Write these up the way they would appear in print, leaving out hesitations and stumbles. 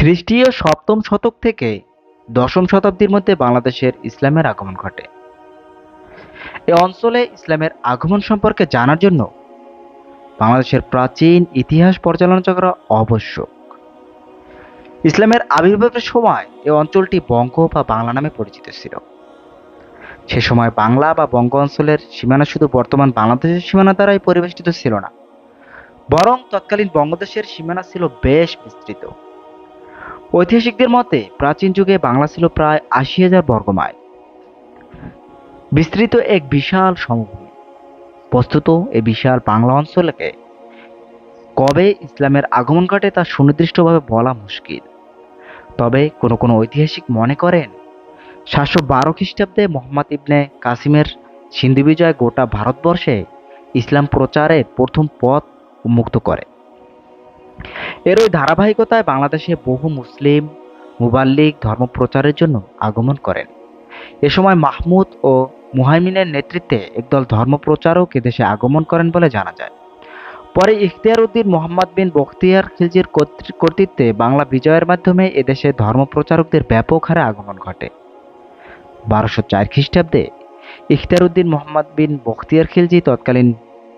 খ্রিস্টীয় সপ্তম শতক থেকে দশম শতাব্দীর মধ্যে বাংলাদেশের ইসলামের আগমন ঘটে। এ অঞ্চলে ইসলামের আগমন সম্পর্কে জানার জন্য বাংলাদেশের প্রাচীন ইতিহাস পর্যালোচনা করা আবশ্যক। ইসলামের আবির্ভাবের সময় এ অঞ্চলটি বঙ্গ বা বাংলা নামে পরিচিত ছিল। সে সময় বাংলা বা বঙ্গ অঞ্চলের সীমানা শুধু বর্তমান বাংলাদেশের সীমানা দ্বারাই পরিবেষ্টিত ছিল না, বরং তৎকালীন বঙ্গদেশের সীমানা ছিল বেশ বিস্তৃত। ঐতিহাসিকদের মতে প্রাচীন যুগে বাংলা ছিল প্রায় ৮০,০০০ বর্গমাইল বিস্তৃত এক বিশাল সমভূমি। বস্তুত এই বিশাল বাংলা অঞ্চলকে কবে ইসলামের আগমন ঘটে তা সুনির্দিষ্টভাবে বলা মুশকিল। তবে কোনো কোনো ঐতিহাসিক মনে করেন ৭১২ খ্রিস্টাব্দে মোহাম্মদ ইবনে কাসিমের সিন্ধু বিজয় গোটা ভারতবর্ষে ইসলাম প্রচারের প্রথম পথ উন্মুক্ত করে। এর ওই ধারাবাহিকতায় বাংলাদেশে বহু মুসলিম মুবাল্লিগ ধর্ম প্রচারের জন্য আগমন করেন। এ সময় মাহমুদ ও মুহাইমিনের নেতৃত্বে একদল ধর্মপ্রচারক এদেশে আগমন করেন বলে জানা যায়। পরে ইখতিয়ার উদ্দিন মোহাম্মদ বিন বখতিয়ার খিলজির কর্তৃত্বে বাংলা বিজয়ের মাধ্যমে এদেশে ধর্মপ্রচারকদের ব্যাপক হারে আগমন ঘটে। ১২০৪ খ্রিস্টাব্দে ইখতিয়ার উদ্দিন মোহাম্মদ বিন বখতিয়ার খিলজি তৎকালীন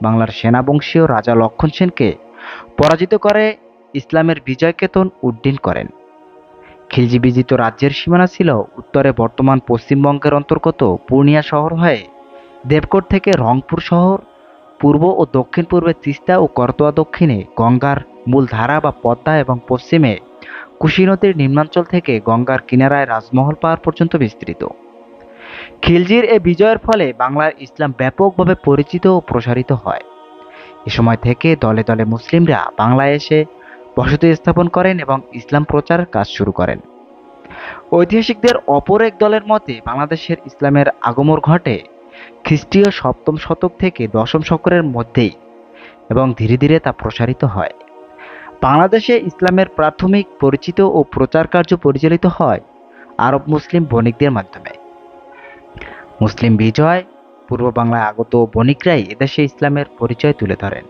বাংলার সেনাবংশীয় রাজা লক্ষণ সেনকে পরাজিত করে ইসলামের বিজয়কেতন উড্ডীন করেন। খিলজি বিজিত রাজ্যের সীমানা ছিল উত্তরে বর্তমান পশ্চিমবঙ্গের অন্তর্গত পূর্ণিয়া শহর হয়ে দেবকোট থেকে রংপুর শহর, পূর্ব ও দক্ষিণ পূর্বে তিস্তা ও করতোয়া, দক্ষিণে গঙ্গার মূল ধারা বা পদ্মা এবং পশ্চিমে কুশী নদীর নিম্নাঞ্চল থেকে গঙ্গার কিনারায় রাজমহল পাহাড় পর্যন্ত বিস্তৃত। খিলজির এ বিজয়ের ফলে বাংলার ইসলাম ব্যাপকভাবে পরিচিত ও প্রসারিত হয়। এ সময় থেকে দলে দলে মুসলিমরা বাংলায় এসে বসতি স্থাপন করেন এবং ইসলাম প্রচারের কাজ শুরু করেন। ঐতিহাসিকদের অপর এক দলের মতে বাংলাদেশের ইসলামের আগমন ঘটে খ্রিস্টীয় সপ্তম শতক থেকে দশম শতকের মধ্যেই এবং ধীরে ধীরে তা প্রসারিত হয়। বাংলাদেশে ইসলামের প্রাথমিক পরিচিত ও প্রচার কার্য পরিচালিত হয় আরব মুসলিম বণিকদের মাধ্যমে। মুসলিম বিজয় পূর্ব বাংলায় আগত বণিকরাই এদেশে ইসলামের পরিচয় তুলে ধরেন।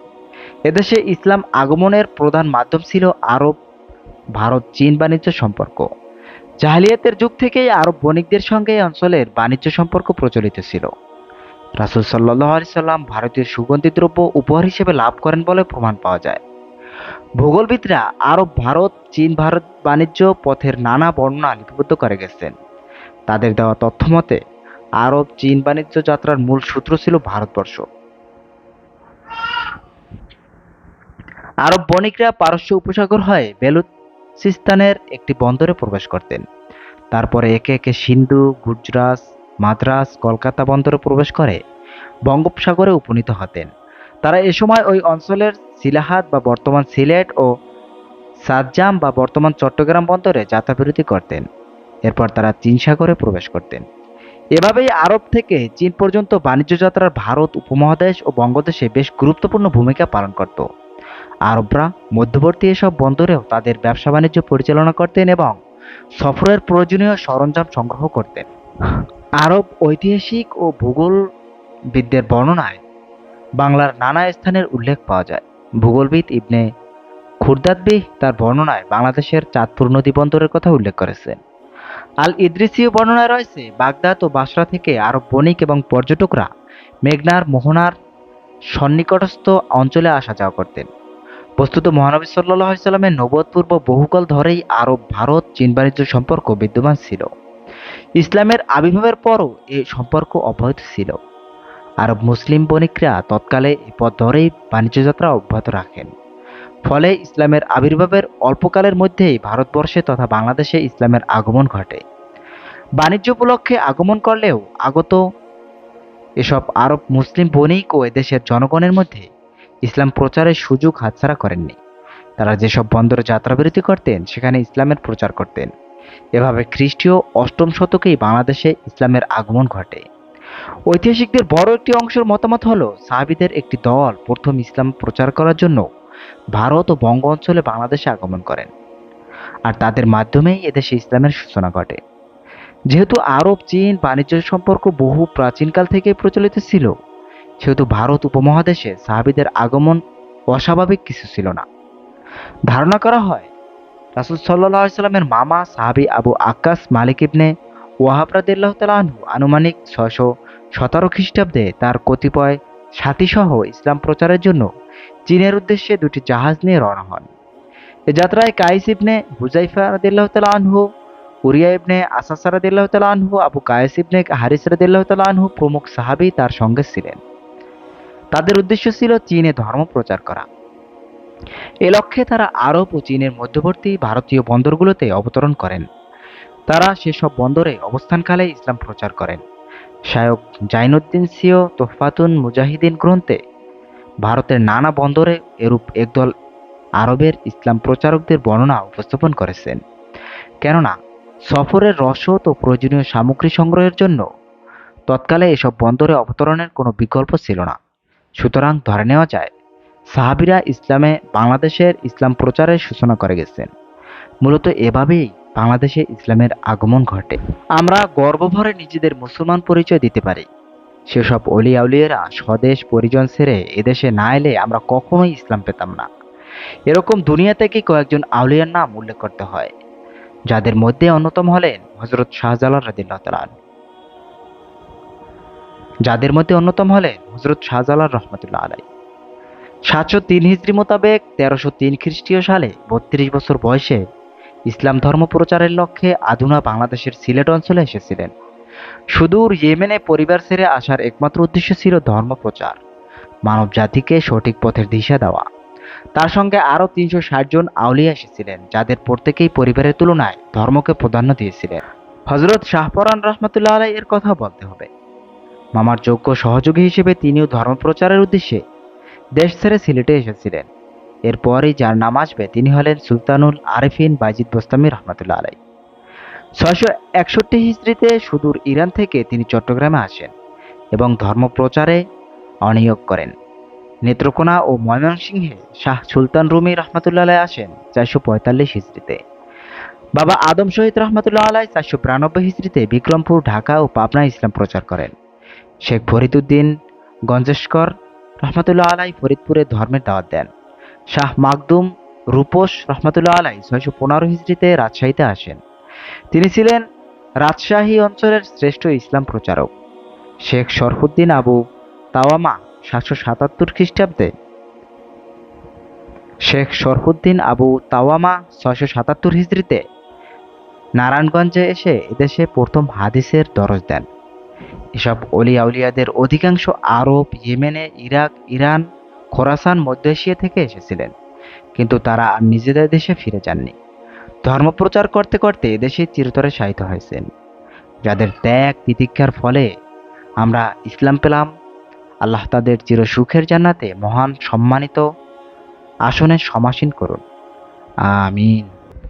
এদেশে ইসলাম আগমনের প্রধান মাধ্যম ছিল আরব ভারত চীন বাণিজ্য সম্পর্ক। জাহেলিয়াতের যুগ থেকেই আরব বণিকদের সঙ্গে এই অঞ্চলের বাণিজ্য সম্পর্ক প্রচলিত ছিল। রাসূল সাল্লাল্লাহু আলাইহি সাল্লাম ভারতীয় সুগন্ধি দ্রব্য উপহার হিসেবে লাভ করেন বলে প্রমাণ পাওয়া যায়। ভূগোলবিদরা আরব ভারত চীন ভারত বাণিজ্য পথের নানা বর্ণনা লিপিবদ্ধ করে গেছেন। তাদের দেওয়া তথ্য মতে আরব চীন বাণিজ্য যাত্রার মূল সূত্র ছিল ভারতবর্ষ। আরব বণিকরা পারস্য উপসাগর হয়ে বেলুচিস্তানের একটি বন্দরে প্রবেশ করতেন। তারপরে একে একে সিন্ধু, গুজরাট, মাদ্রাজ, কলকাতা বন্দরে প্রবেশ করে বঙ্গোপসাগরে উপনীত হতেন। তারা এ সময় ওই অঞ্চলের সিলাহাট বা বর্তমান সিলেট ও সাতজাম বা বর্তমান চট্টগ্রাম বন্দরে যাত্রাবিরতি করতেন। এরপর তারা চীন সাগরে প্রবেশ করতেন। এভাবেই আরব থেকে চীন পর্যন্ত বাণিজ্য যাত্রার ভারত উপমহাদেশ ও বঙ্গদেশে বেশ গুরুত্বপূর্ণ ভূমিকা পালন করত। আরবরা মধ্যবর্তী এসব বন্দরেও তাদের ব্যবসা বাণিজ্য পরিচালনা করতেন এবং সফরের প্রয়োজনীয় সরঞ্জাম সংগ্রহ করতেন। আরব ঐতিহাসিক ও ভূগোলবিদদের বর্ণনায় বাংলার নানা স্থানের উল্লেখ পাওয়া যায়। ভূগোলবিদ ইবনে খুরদাদবিহ তার বর্ণনায় বাংলাদেশের চাঁদপুর নদী বন্দরের কথা উল্লেখ করেছেন। আল ইদ্রিসীয় বর্ণনায় রয়েছে বাগদাদ ও বাসরা থেকে আরব বণিক এবং পর্যটকরা মেঘনার মোহনার সন্নিকটস্থ অঞ্চলে আসা যাওয়া করতেন। বস্তুত মহানবী সাল্লাল্লাহু আলাইহি সাল্লামের নবুয়ত পূর্ব বহুকাল ধরেই আরব ভারত চীন বাণিজ্য সম্পর্ক বিদ্যমান ছিল। ইসলামের আবির্ভাবের পরও এই সম্পর্ক অব্যাহত ছিল। আরব মুসলিম বণিকরা তৎকালে এ পথ ধরেই বাণিজ্য যাত্রা অব্যাহত রাখেন। ফলে ইসলামের আবির্ভাবের অল্পকালের মধ্যেই ভারতবর্ষে তথা বাংলাদেশে ইসলামের আগমন ঘটে। বাণিজ্য উপলক্ষে আগমন করলেও আগত এসব আরব মুসলিম বণিক ও এদেশের জনগণের মধ্যে ইসলাম প্রচারের সুযোগ হাতছাড়া করেননি। তারা যেসব বন্দরে যাত্রাবিরতি করতেন সেখানে ইসলামের প্রচার করতেন। এভাবে খ্রিস্টীয় অষ্টম শতকেই বাংলাদেশে ইসলামের আগমন ঘটে। ঐতিহাসিকদের বড় একটি অংশের মতামত হলো সাহাবীদের একটি দল প্রথম ইসলাম প্রচার করার জন্য ভারত ও বঙ্গ অঞ্চলে বাংলাদেশে আগমন করেন, আর তাদের মাধ্যমেই এদেশে ইসলামের সূচনা ঘটে। যেহেতু আরব চীন বাণিজ্য সম্পর্ক বহু প্রাচীনকাল থেকেই প্রচলিত ছিল, সেহেতু ভারত উপমহাদেশে সাহাবীদের আগমন অস্বাভাবিক কিছু ছিল না। ধারণা করা হয় রাসূল সাল্লাল্লাহু আলাইহি সাল্লামের মামা সাহাবী আবু আক্কাস মালিক ইবনে ওয়াহাব রাদিয়াল্লাহু তাআলা আনহু আনুমানিক ৬১৭ খ্রিস্টাব্দে তার কতিপয় সাথীসহ ইসলাম প্রচারের জন্য চীনের উদ্দেশ্যে দুটি জাহাজ নিয়ে রওনা হন। এ যাত্রায় কাইস ইবনে হুযাইফা রাদিয়াল্লাহু তাআলা আনহু, উরিয়া ইবনে আসাসা রাদিয়াল্লাহু তাআলা আনহু, আবু কায়েস ইবনে হারিস রাদিয়াল্লাহু তাআলা আনহু প্রমুখ সাহাবী তার সঙ্গে ছিলেন। তাদের উদ্দেশ্য ছিল চীনে ধর্ম প্রচার করা। এ লক্ষ্যে তারা আরব ও চীনের মধ্যবর্তী ভারতীয় বন্দরগুলোতে অবতরণ করেন। তারা সেসব বন্দরে অবস্থানকালে ইসলাম প্রচার করেন। শায়খ জাইনুদ্দিন সিও তোহফাতুন মুজাহিদিন গ্রন্থে ভারতের নানা বন্দরে এরূপ একদল আরবের ইসলাম প্রচারকদের বর্ণনা উপস্থাপন করেছেন। কেননা সফরের রসদ ও প্রয়োজনীয় সামগ্রী সংগ্রহের জন্য তৎকালে এসব বন্দরে অবতরণের কোনো বিকল্প ছিল না। সুতরাং ধরে নেওয়া যায় সাহাবীরা বাংলাদেশের ইসলাম প্রচারের সূচনা করে গেছেন। মূলত এভাবেই বাংলাদেশে ইসলামের আগমন ঘটে। আমরা গর্বভরে নিজেদের মুসলমান পরিচয় দিতে পারি। সেসব অলি আউলিয়ারা স্বদেশ পরিজন ছেড়ে এদেশে না এলে আমরা কখনোই ইসলাম পেতাম না। এরকম দুনিয়া থেকে কয়েকজন আউলিয়ার নাম উল্লেখ করতে হয়, যাদের মধ্যে অন্যতম হলেন হযরত শাহজালাল রাদিয়াল্লাহু তাআলা আনহু। রহমতুল্লাহ আলাইহি ৭০৩ হিজরি মোতাবেক ১৩০৩ খ্রিস্টীয় সালে ৩২ বছর বয়সে ইসলাম ধর্ম প্রচারের লক্ষ্যে আধুনা বাংলাদেশের সিলেট অঞ্চলে এসেছিলেন। সুদূর ইয়েমেনে পরিবার ছেড়ে আসার একমাত্র উদ্দেশ্য ছিল ধর্ম প্রচার, মানব জাতিকে সঠিক পথের দিশা দেওয়া। তার সঙ্গে আরও ৩৬০ জন আউলিয়া এসেছিলেন, যাদের প্রত্যেকেই পরিবারের তুলনায় ধর্মকে প্রাধান্য দিয়েছিলেন। হযরত শাহপরান রহমতুল্লাহ আলাইহি এর কথা বলতে হবে। মামার যোগ্য সহযোগী হিসেবে তিনিও ধর্ম প্রচারের উদ্দেশ্যে দেশ ছেড়ে সিলেটে এসেছিলেন। এরপরই যার নাম আসবে তিনি হলেন সুলতানুল আরেফিন বাইজিদ বোস্তামি রহমতুল্লাহ আলাইহি। ৬৬১ হিজরিতে সুদূর ইরান থেকে তিনি চট্টগ্রামে আসেন এবং ধর্ম প্রচারে অনিয়োগ করেন। নেত্রকোনা ও ময়মনসিংহে শাহ সুলতান রুমি রহমতুল্লাহ আলাইহি আসেন ৪৪৫ হিজরিতে। বাবা আদম শহীদ রহমতুল্লাহ আলাইহি ৪৯২ হিজরিতে বিক্রমপুর, ঢাকা ও পাবনায় ইসলাম প্রচার করেন। শেখ ফরিদউদ্দিন গঞ্জেশকর রহমতুল্লাহ আলাইহি ফরিদপুরে ধর্মের দাওয়াত দেন। শাহ মাকদুম রূপোশ রহমতুল্লাহ আলাইহি ৬১৫ হিজরিতে রাজশাহীতে আসেন। তিনি ছিলেন রাজশাহী অঞ্চলের শ্রেষ্ঠ ইসলাম প্রচারক। শেখ শরফুদ্দিন আবু তাওয়ামা ৭৭৭ খ্রিস্টাব্দে ৬৭৭ হিজরিতে নারায়ণগঞ্জে এসে এদেশে প্রথম হাদিসের দরজ দেন। এসব অলি আউলিয়াদের অধিকাংশ আরব, ইয়েমেনে, ইরাক, ইরান, খোরাসান, মধ্য এশিয়া থেকে এসেছিলেন, কিন্তু তারা আর নিজেদের দেশে ফিরে যাননি। ধর্ম প্রচার করতে করতে এদেশে চিরতরে শায়িত হয়েছেন। যাদের ত্যাগ তিতিক্ষার ফলে আমরা ইসলাম পেলাম, আল্লাহ তাদের চির সুখের জান্নাতে মহান সম্মানিত আসনে সমাসীন করুন। আমিন।